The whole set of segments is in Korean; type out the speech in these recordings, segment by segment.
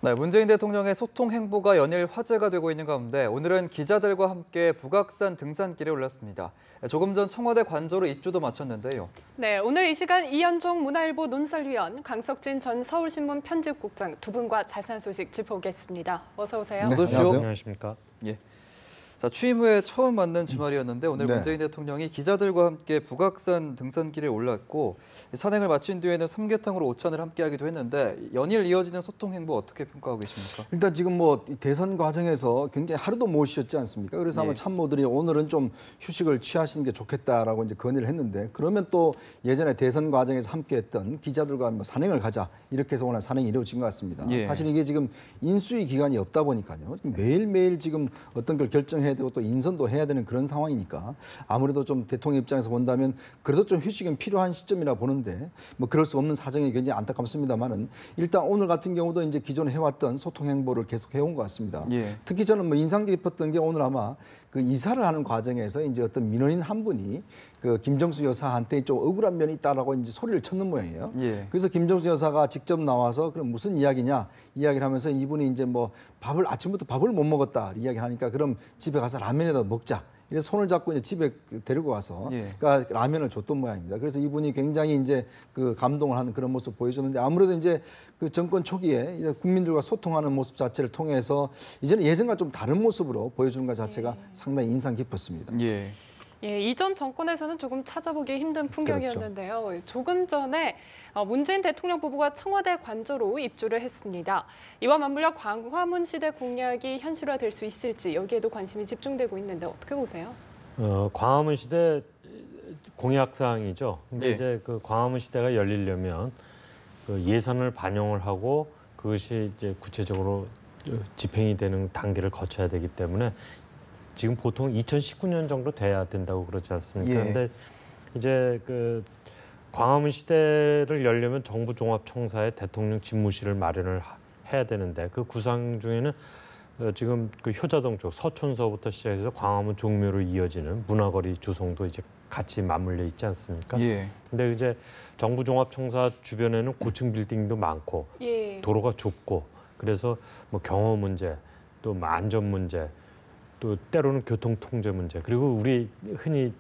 네, 문재인 대통령의 소통 행보가 연일 화제가 되고 있는 가운데 오늘은 기자들과 함께 북악산 등산길에 올랐습니다. 조금 전 청와대 관저로 입주도 마쳤는데요. 네, 오늘 이 시간 이현종 문화일보 논설위원, 강석진 전 서울신문 편집국장 두 분과 자세한 소식 짚어보겠습니다. 어서 오세요. 어서 오십시오. 안녕하십니까. 예. 자, 취임 후에 처음 맞는 주말이었는데 오늘 문재인 대통령이 기자들과 함께 북악산 등산길에 올랐고 산행을 마친 뒤에는 삼계탕으로 오찬을 함께하기도 했는데 연일 이어지는 소통 행보 어떻게 평가하고 계십니까? 일단 지금 뭐 대선 과정에서 굉장히 하루도 못 쉬었지 않습니까? 그래서 아마 참모들이 오늘은 좀 휴식을 취하시는 게 좋겠다라고 이제 건의를 했는데 그러면 또 예전에 대선 과정에서 함께했던 기자들과 뭐 산행을 가자 이렇게 해서 오늘 산행이 이루어진 것 같습니다. 예. 사실 이게 지금 인수위 기간이 없다 보니까요. 매일매일 지금 어떤 걸 결정해야 되고 또 인선도 해야 되는 그런 상황이니까 아무래도 좀 대통령 입장에서 본다면 그래도 좀 휴식은 필요한 시점이라 보는데 뭐 그럴 수 없는 사정이 굉장히 안타깝습니다만은 일단 오늘 같은 경우도 이제 기존에 해왔던 소통 행보를 계속 해온 것 같습니다. 예. 특히 저는 뭐 인상 깊었던 게 오늘 아마 그 이사를 하는 과정에서 이제 어떤 민원인 한 분이 그 김정수 여사한테 좀 억울한 면이 있다라고 이제 소리를 쳤는 모양이에요. 예. 그래서 김정수 여사가 직접 나와서 그럼 무슨 이야기냐 이야기를 하면서 이분이 이제 뭐 아침부터 밥을 못 먹었다 이야기를 하니까 그럼 집에 가서 라면이라도 먹자. 이래서 손을 잡고 이제 집에 데리고 가서 예. 그러니까 라면을 줬던 모양입니다. 그래서 이분이 굉장히 이제 그 감동을 하는 그런 모습 보여줬는데 아무래도 이제 그 정권 초기에 국민들과 소통하는 모습 자체를 통해서 이제는 예전과 좀 다른 모습으로 보여주는 것 자체가 상당히 인상 깊었습니다. 예. 예, 이전 정권에서는 조금 찾아보기 힘든 풍경이었는데요. 조금 전에 문재인 대통령 부부가 청와대 관저로 입주를 했습니다. 이와 맞물려 광화문 시대 공약이 현실화될 수 있을지 여기에도 관심이 집중되고 있는데 어떻게 보세요? 광화문 시대 공약사항이죠. 근데 예. 이제 그 광화문 시대가 열리려면 그 예산을 반영을 하고 그것이 이제 구체적으로 집행이 되는 단계를 거쳐야 되기 때문에 지금 보통 2019년 정도 돼야 된다고 그러지 않습니까? 예. 근데 이제 그 광화문 시대를 열려면 정부 종합청사에 대통령 집무실을 마련을 해야 되는데 그 구상 중에는 지금 그 효자동 쪽 서촌서부터 시작해서 광화문 종묘로 이어지는 문화거리 조성도 이제 같이 맞물려 있지 않습니까? 예. 근데 이제 정부 종합청사 주변에는 고층 빌딩도 많고 예. 도로가 좁고 그래서 뭐 경호 문제 또 뭐 안전 문제 또 때로는 교통 통제 문제 그리고 우리 흔히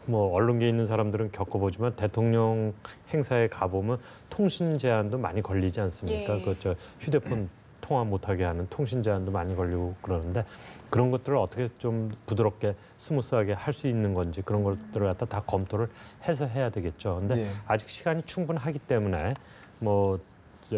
뭐 언론계에 있는 사람들은 겪어보지만 대통령 행사에 가보면 통신 제한도 많이 걸리지 않습니까? 예. 그 저 휴대폰 통화 못하게 하는 통신 제한도 많이 걸리고 그러는데 그런 것들을 어떻게 좀 부드럽게 스무스하게 할 수 있는 건지 그런 것들을 갖다 다 검토를 해서 해야 되겠죠. 근데 예. 아직 시간이 충분하기 때문에 뭐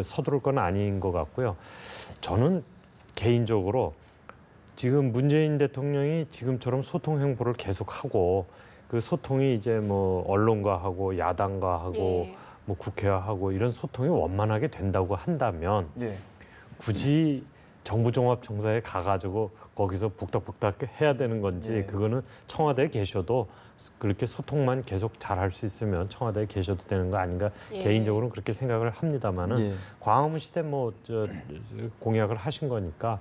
서두를 건 아닌 것 같고요. 저는 개인적으로 지금 문재인 대통령이 지금처럼 소통 행보를 계속하고 그 소통이 이제 뭐 언론과 하고 야당과 하고 예. 뭐 국회와 하고 이런 소통이 원만하게 된다고 한다면 예. 굳이 정부종합청사에 가가지고 거기서 북닥북닥 해야 되는 건지 예. 그거는 청와대에 계셔도 그렇게 소통만 계속 잘할 수 있으면 청와대에 계셔도 되는 거 아닌가 예. 개인적으로는 그렇게 생각을 합니다만은 예. 광화문 시대 뭐 공약을 하신 거니까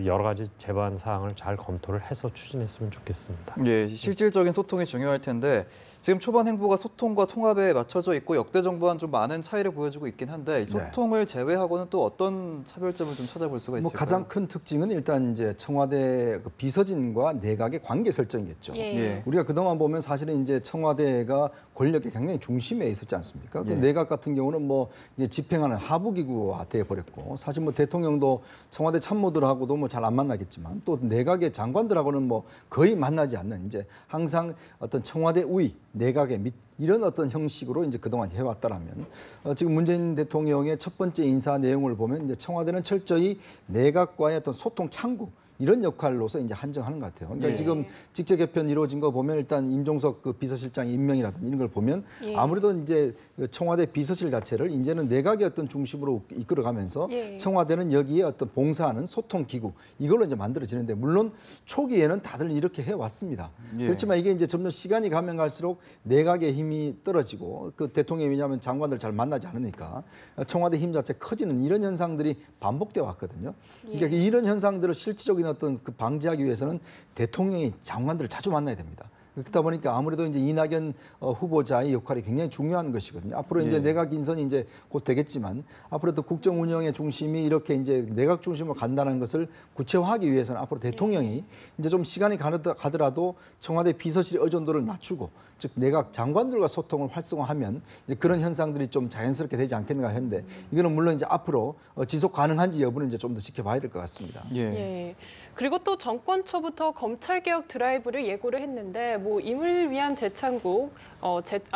여러 가지 제반 사항을 잘 검토를 해서 추진했으면 좋겠습니다. 예, 실질적인 소통이 중요할 텐데 지금 초반 행보가 소통과 통합에 맞춰져 있고 역대 정부와는 좀 많은 차이를 보여주고 있긴 한데 이 소통을 제외하고는 또 어떤 차별점을 좀 찾아볼 수가 뭐 있을까요? 가장 큰 특징은 일단 이제 청와대 그 비서진과 내각의 관계 설정이겠죠. 예. 예. 우리가 그동안 보면 사실은 이제 청와대가 권력의 굉장히 중심에 있었지 않습니까? 그 예. 내각 같은 경우는 뭐 이제 집행하는 하부기구가 돼 버렸고 사실 뭐 대통령도 청와대 참모들하고도 뭐 잘 안 만나겠지만 또 내각의 장관들하고는 뭐 거의 만나지 않는 이제 항상 어떤 청와대 우위 내각의 밑 이런 어떤 형식으로 이제 그동안 해왔다라면 지금 문재인 대통령의 첫 번째 인사 내용을 보면 이제 청와대는 철저히 내각과의 어떤 소통 창구 이런 역할로서 이제 한정하는 것 같아요. 그러니까 예. 지금 직제 개편 이루어진 거 보면 일단 임종석 그 비서실장 임명이라든지 이런 걸 보면 예. 아무래도 이제 그 청와대 비서실 자체를 이제는 내각의 어떤 중심으로 이끌어가면서 예. 청와대는 여기에 어떤 봉사하는 소통 기구 이걸로 이제 만들어지는데 물론 초기에는 다들 이렇게 해 왔습니다. 예. 그렇지만 이게 이제 점점 시간이 가면 갈수록 내각의 힘이 떨어지고 그 대통령이 왜냐하면 장관들 잘 만나지 않으니까 청와대 힘 자체 커지는 이런 현상들이 반복돼 왔거든요. 그러니까 이런 현상들을 실질적인 어떤 그 방지하기 위해서는 대통령이 장관들을 자주 만나야 됩니다. 그렇다 보니까 아무래도 이제 이낙연 후보자의 역할이 굉장히 중요한 것이거든요. 앞으로 이제 내각 인선이 이제 곧 되겠지만 앞으로도 국정 운영의 중심이 이렇게 이제 내각 중심으로 간다는 것을 구체화하기 위해서는 앞으로 대통령이 이제 좀 시간이 가더라도 청와대 비서실의 의존도를 낮추고 즉 내각 장관들과 소통을 활성화하면 이제 그런 현상들이 좀 자연스럽게 되지 않겠는가 했는데 이거는 물론 이제 앞으로 지속 가능한지 여부는 이제 좀 더 지켜봐야 될 것 같습니다. 예. 그리고 또 정권 초부터 검찰 개혁 드라이브를 예고를 했는데 뭐 임을 위한 재창곡,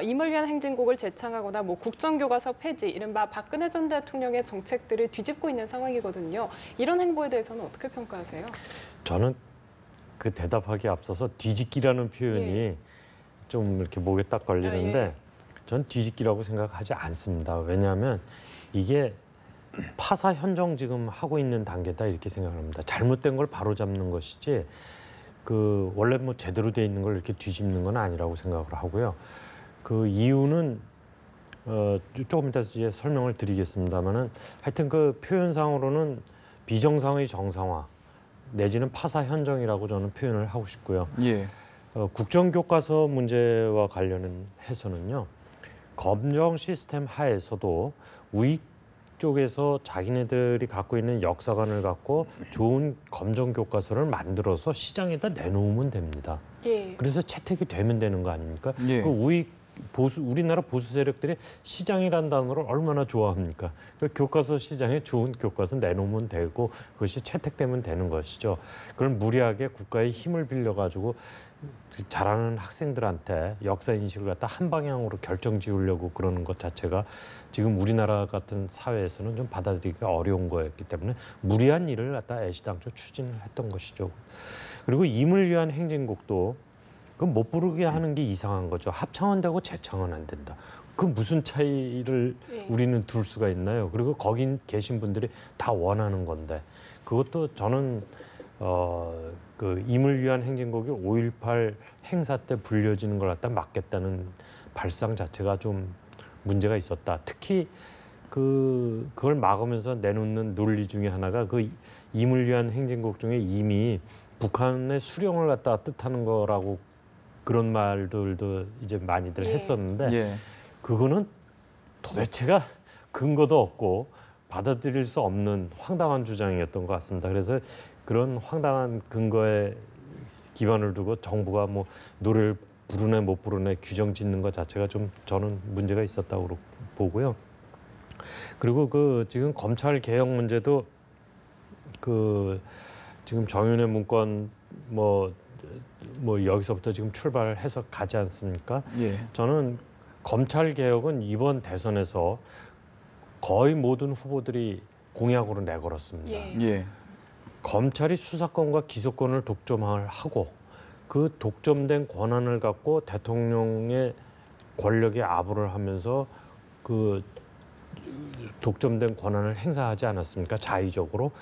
임을 위한 행진곡을 재창하거나 뭐 국정교과서 폐지, 이른바 박근혜 전 대통령의 정책들을 뒤집고 있는 상황이거든요. 이런 행보에 대해서는 어떻게 평가하세요? 저는 그 대답하기 앞서서 뒤집기라는 표현이 좀 이렇게 목에 딱 걸리는데 전 뒤집기라고 생각하지 않습니다. 왜냐하면 이게 파사 현정 지금 하고 있는 단계다 이렇게 생각합니다. 잘못된 걸 바로잡는 것이지 그 원래 뭐 제대로 돼 있는 걸 이렇게 뒤집는 건 아니라고 생각을 하고요. 그 이유는 조금 이따 이제 설명을 드리겠습니다만은 하여튼 그 표현상으로는 비정상의 정상화 내지는 파사 현정이라고 저는 표현을 하고 싶고요. 예. 국정교과서 문제와 관련해서는요. 검정 시스템 하에서도 우익 쪽에서 자기네들이 갖고 있는 역사관을 갖고 좋은 검정 교과서를 만들어서 시장에다 내놓으면 됩니다. 예. 그래서 채택이 되면 되는 거 아닙니까? 예. 그 우익 보수 우리나라 보수 세력들이 시장이란 단어를 얼마나 좋아합니까? 그 교과서 시장에 좋은 교과서 내놓으면 되고 그것이 채택되면 되는 것이죠. 그걸 무리하게 국가의 힘을 빌려가지고 잘하는 학생들한테 역사 인식을 갖다 한 방향으로 결정 지으려고 그러는 것 자체가 지금 우리나라 같은 사회에서는 좀 받아들이기 어려운 거였기 때문에 무리한 일을 갖다 애시당초 추진을 했던 것이죠. 그리고 임을 위한 행진곡도 그 못 부르게 하는 게 이상한 거죠. 합창은 되고 재창은 안 된다. 그 무슨 차이를 우리는 둘 수가 있나요? 그리고 거기 계신 분들이 다 원하는 건데 그것도 저는 그 임을 위한 행진곡이 5.18 행사 때 불려지는 걸 갖다 막겠다는 발상 자체가 좀 문제가 있었다. 특히 그걸 막으면서 내놓는 논리 중에 하나가 그 임을 위한 행진곡 중에 이미 북한의 수령을 갖다 뜻하는 거라고 그런 말들도 이제 많이들 했었는데 그거는 도대체가 근거도 없고 받아들일 수 없는 황당한 주장이었던 것 같습니다. 그래서 그런 황당한 근거에 기반을 두고 정부가 뭐 노래를 부르네 못 부르네 규정 짓는 것 자체가 좀 저는 문제가 있었다고 보고요. 그리고 그 지금 검찰 개혁 문제도 그 지금 정윤회 문건 뭐 여기서부터 지금 출발해서 가지 않습니까? 저는 검찰 개혁은 이번 대선에서 거의 모든 후보들이 공약으로 내걸었습니다. 검찰이 수사권과 기소권을 독점하고 그 독점된 권한을 갖고 대통령의 권력에 아부를 하면서 그 독점된 권한을 행사하지 않았습니까? 자의적으로.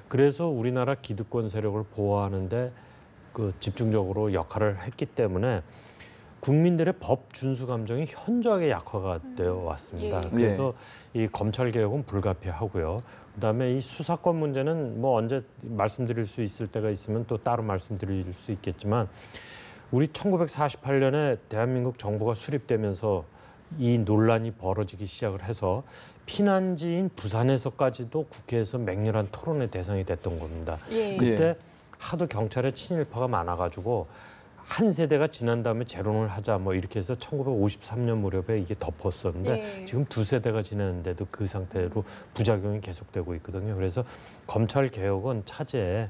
그래서 우리나라 기득권 세력을 보호하는데 그 집중적으로 역할을 했기 때문에 국민들의 법 준수 감정이 현저하게 약화가 되어 왔습니다. 그래서 이 검찰 개혁은 불가피하고요. 그다음에 이 수사권 문제는 뭐 언제 말씀드릴 수 있을 때가 있으면 또 따로 말씀드릴 수 있겠지만 우리 1948년에 대한민국 정부가 수립되면서 이 논란이 벌어지기 시작을 해서 피난지인 부산에서까지도 국회에서 맹렬한 토론의 대상이 됐던 겁니다. 그때 하도 경찰의 친일파가 많아가지고 한 세대가 지난 다음에 재론을 하자 뭐 이렇게 해서 1953년 무렵에 이게 덮었었는데 지금 두 세대가 지났는데도 그 상태로 부작용이 계속되고 있거든요. 그래서 검찰 개혁은 차제에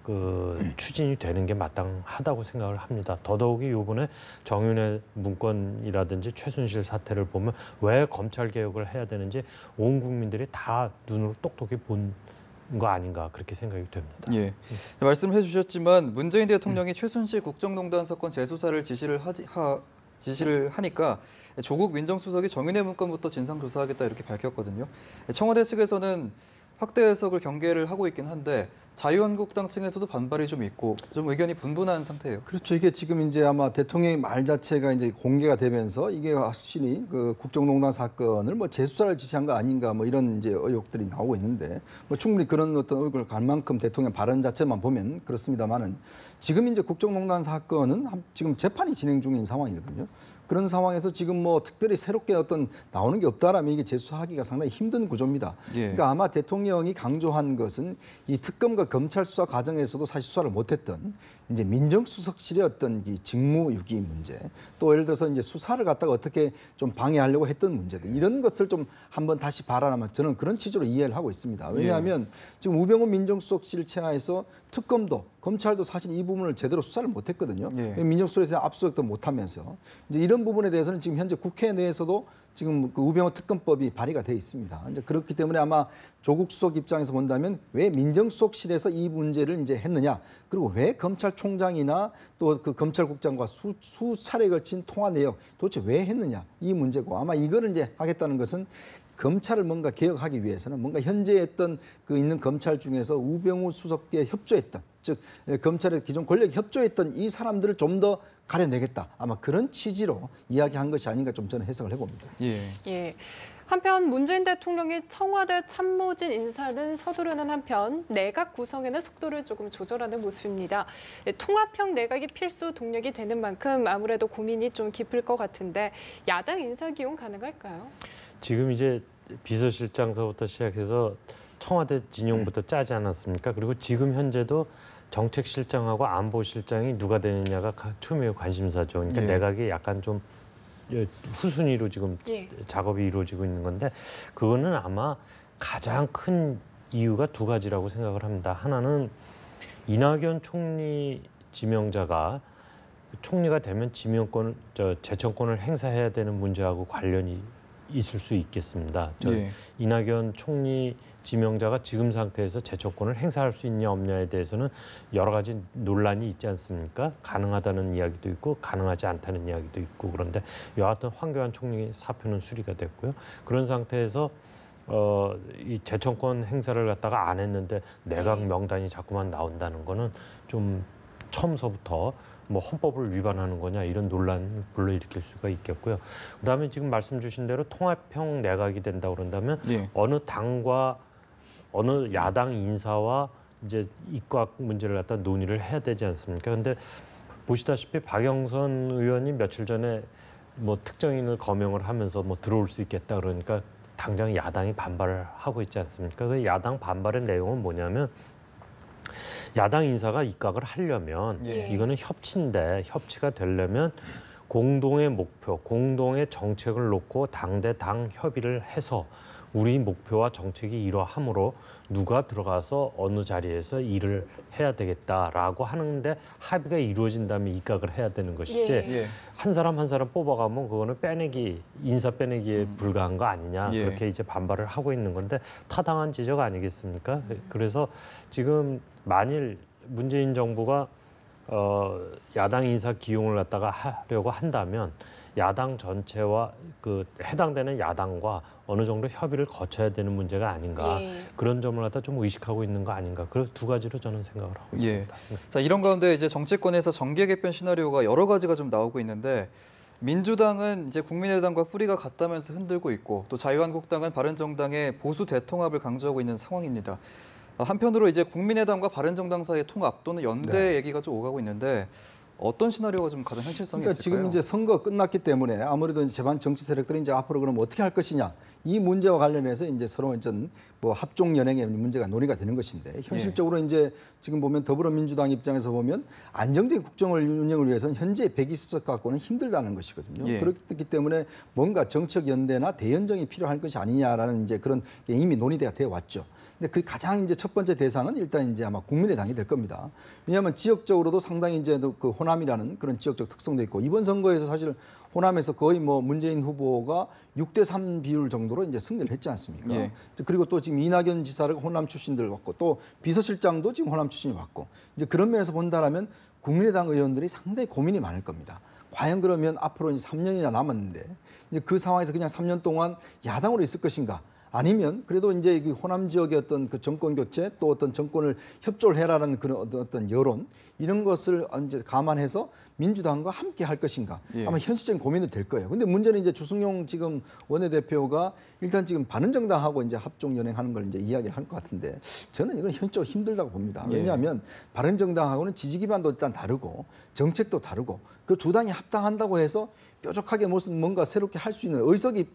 그 추진이 되는 게 마땅하다고 생각을 합니다. 더더욱이 이번에 정윤회 문건이라든지 최순실 사태를 보면 왜 검찰 개혁을 해야 되는지 온 국민들이 다 눈으로 똑똑히 본 거 아닌가 그렇게 생각이 됩니다. 말씀해 주셨지만 문재인 대통령이 최순실 국정농단 사건 재수사를 지시를 하니까 조국 민정수석이 정윤회 문건부터 진상조사하겠다 이렇게 밝혔거든요. 청와대 측에서는 확대 해석을 경계를 하고 있긴 한데 자유한국당 층에서도 반발이 좀 있고 좀 의견이 분분한 상태예요. 그렇죠. 이게 지금 이제 아마 대통령의 말 자체가 이제 공개가 되면서 이게 확실히 그 국정농단 사건을 뭐 재수사를 지시한 거 아닌가 뭐 이런 이제 의혹들이 나오고 있는데 뭐 충분히 그런 어떤 의혹을 갈 만큼 대통령 발언 자체만 보면 그렇습니다만은 지금 이제 국정농단 사건은 지금 재판이 진행 중인 상황이거든요. 그런 상황에서 지금 뭐 특별히 새롭게 어떤 나오는 게 없다라면 이게 재수하기가 상당히 힘든 구조입니다. 예. 그러니까 아마 대통령이 강조한 것은 이 특검과 검찰 수사 과정에서도 사실 수사를 못했던 이제 민정수석실의 어떤 이 직무유기 문제, 또 예를 들어서 이제 수사를 갖다가 어떻게 좀 방해하려고 했던 문제들 이런 것을 좀 한번 다시 발언하면 저는 그런 취지로 이해를 하고 있습니다. 왜냐하면 지금 우병우 민정수석실 체하에서 특검도 검찰도 사실 이 부분을 제대로 수사를 못했거든요. 예. 민정수석에서 압수수색도 못하면서 이제 이런 부분에 대해서는 지금 현재 국회 내에서도 지금 그 우병우 특검법이 발의가 돼 있습니다. 이제 그렇기 때문에 아마 조국 수석 입장에서 본다면 왜 민정수석실에서 이 문제를 이제 했느냐, 그리고 왜 검찰총장이나 또 그 검찰국장과 수차례에 걸친 통화 내역 도대체 왜 했느냐 이 문제고, 아마 이거를 이제 하겠다는 것은 검찰을 뭔가 개혁하기 위해서는 뭔가 현재 했던 그 있는 검찰 중에서 우병우 수석께 협조했던, 즉 검찰의 기존 권력에 협조했던 이 사람들을 좀 더 가려내겠다, 아마 그런 취지로 이야기한 것이 아닌가 좀 저는 해석을 해봅니다. 예. 예. 한편 문재인 대통령이 청와대 참모진 인사는 서두르는 한편 내각 구성에는 속도를 조금 조절하는 모습입니다. 통합형 내각이 필수 동력이 되는 만큼 아무래도 고민이 좀 깊을 것 같은데 야당 인사 기용 가능할까요? 지금 이제 비서실장서부터 시작해서 청와대 진영부터 짜지 않았습니까? 그리고 지금 현재도 정책실장하고 안보실장이 누가 되느냐가 초미의 관심사죠. 그러니까 예. 내각이 약간 좀 후순위로 지금 예. 작업이 이루어지고 있는 건데, 그거는 아마 가장 큰 이유가 두 가지라고 생각을 합니다. 하나는 이낙연 총리 지명자가 총리가 되면 재청권을 행사해야 되는 문제하고 관련이 있을 수 있겠습니다. 예. 이낙연 총리 지명자가 지금 상태에서 재청권을 행사할 수 있냐 없냐에 대해서는 여러 가지 논란이 있지 않습니까? 가능하다는 이야기도 있고 가능하지 않다는 이야기도 있고, 그런데 여하튼 황교안 총리 사표는 수리가 됐고요. 그런 상태에서 이 재청권 행사를 갖다가 안 했는데 내각 명단이 자꾸만 나온다는 거는 좀 처음서부터 뭐 헌법을 위반하는 거냐 이런 논란을 불러일으킬 수가 있겠고요. 그다음에 지금 말씀 주신 대로 통합형 내각이 된다 그런다면 예. 어느 당과 어느 야당 인사와 이제 입각 문제를 갖다 논의를 해야 되지 않습니까? 그런데 보시다시피 박영선 의원이 며칠 전에 뭐 특정인을 거명을 하면서 뭐 들어올 수 있겠다 그러니까 당장 야당이 반발을 하고 있지 않습니까? 그 야당 반발의 내용은 뭐냐면, 야당 인사가 입각을 하려면 예. 이거는 협치인데, 협치가 되려면 공동의 목표, 공동의 정책을 놓고 당 대 당 협의를 해서 우리 목표와 정책이 이러함으로 누가 들어가서 어느 자리에서 일을 해야 되겠다라고 하는데 합의가 이루어진 다음에 입각을 해야 되는 것이지, 예. 한 사람 한 사람 뽑아가면 그거는 빼내기, 인사 빼내기에 불과한 거 아니냐, 예. 그렇게 이제 반발을 하고 있는 건데 타당한 지적 아니겠습니까? 그래서 지금 만일 문재인 정부가 야당 인사 기용을 갖다가 하려고 한다면 야당 전체와 그 해당되는 야당과 어느 정도 협의를 거쳐야 되는 문제가 아닌가, 예. 그런 점을 갖다 좀 의식하고 있는 거 아닌가, 그 두 가지로 저는 생각을 하고 예. 있습니다. 자, 이런 가운데 이제 정치권에서 정계 개편 시나리오가 여러 가지가 좀 나오고 있는데, 민주당은 이제 국민의당과 뿌리가 같다면서 흔들고 있고, 또 자유한국당은 바른정당의 보수 대통합을 강조하고 있는 상황입니다. 한편으로 이제 국민의당과 바른정당 사이의 통합 또는 연대 얘기가 좀 오가고 있는데, 어떤 시나리오가 좀 가장 현실성이 그러니까 있을까요? 지금 이제 선거 끝났기 때문에 아무래도 이제 제반 정치 세력들이 이제 앞으로 그럼 어떻게 할 것이냐, 이 문제와 관련해서 이제 서로 이제 뭐 합종 연행의 문제가 논의가 되는 것인데, 현실적으로 이제 지금 보면 더불어민주당 입장에서 보면 안정적인 국정을 운영을 위해서는 현재 120석 갖고는 힘들다는 것이거든요. 예. 그렇기 때문에 뭔가 정책 연대나 대연정이 필요할 것이 아니냐라는 이제 그런 게 이미 논의가 되어 왔죠. 근데 그 가장 이제 첫 번째 대상은 일단 이제 아마 국민의당이 될 겁니다. 왜냐하면 지역적으로도 상당히 이제 그 호남이라는 그런 지역적 특성도 있고, 이번 선거에서 사실 호남에서 거의 뭐 문재인 후보가 6대3 비율 정도로 이제 승리를 했지 않습니까? 예. 그리고 또 지금 이낙연 지사를 호남 출신들 왔고, 또 비서실장도 지금 호남 출신이 왔고, 이제 그런 면에서 본다라면 국민의당 의원들이 상당히 고민이 많을 겁니다. 과연 그러면 앞으로 이제 3년이나 남았는데 이제 그 상황에서 그냥 3년 동안 야당으로 있을 것인가? 아니면 그래도 이제 그 호남 지역의 어떤 그 정권 교체 또 어떤 정권을 협조를 해라라는 그런 어떤 여론 이런 것을 이제 감안해서 민주당과 함께 할 것인가 예. 아마 현실적인 고민이 될 거예요. 근데 문제는 이제 주승용 지금 원내대표가 일단 지금 바른정당하고 이제 합종 연행하는 걸 이제 이야기를 할 것 같은데 저는 이건 현실적으로 힘들다고 봅니다. 왜냐하면 바른정당하고는 지지 기반도 일단 다르고 정책도 다르고 그 두 당이 합당한다고 해서 뾰족하게 무슨 뭔가 새롭게 할 수 있는 의석이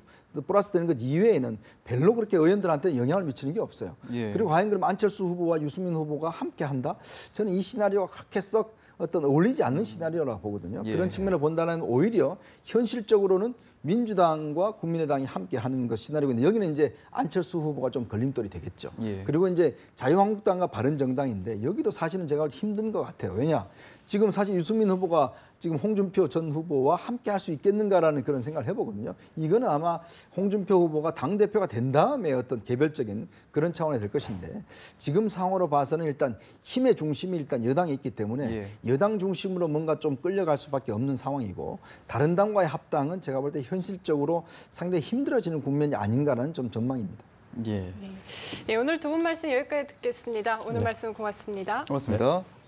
플러스 되는 것 이외에는 별로 그렇게 의원들한테 영향을 미치는 게 없어요. 예. 그리고 과연 그럼 안철수 후보와 유승민 후보가 함께 한다? 저는 이 시나리오가 그렇게 썩 어떤 어울리지 않는 시나리오라고 보거든요. 예. 그런 측면을 본다면 오히려 현실적으로는 민주당과 국민의당이 함께 하는 것 시나리오인데 여기는 이제 안철수 후보가 좀 걸림돌이 되겠죠. 예. 그리고 이제 자유한국당과 바른정당인데 여기도 사실은 제가 볼 때 힘든 것 같아요. 왜냐? 지금 사실 유승민 후보가 지금 홍준표 전 후보와 함께 할 수 있겠는가라는 그런 생각을 해보거든요. 이거는 아마 홍준표 후보가 당대표가 된 다음에 어떤 개별적인 그런 차원이 될 것인데 지금 상황으로 봐서는 일단 힘의 중심이 일단 여당에 있기 때문에 예. 여당 중심으로 뭔가 좀 끌려갈 수밖에 없는 상황이고 다른 당과의 합당은 제가 볼 때 현실적으로 상당히 힘들어지는 국면이 아닌가라는 좀 전망입니다. 예. 네, 오늘 두 분 말씀 여기까지 듣겠습니다. 오늘 말씀 고맙습니다. 고맙습니다.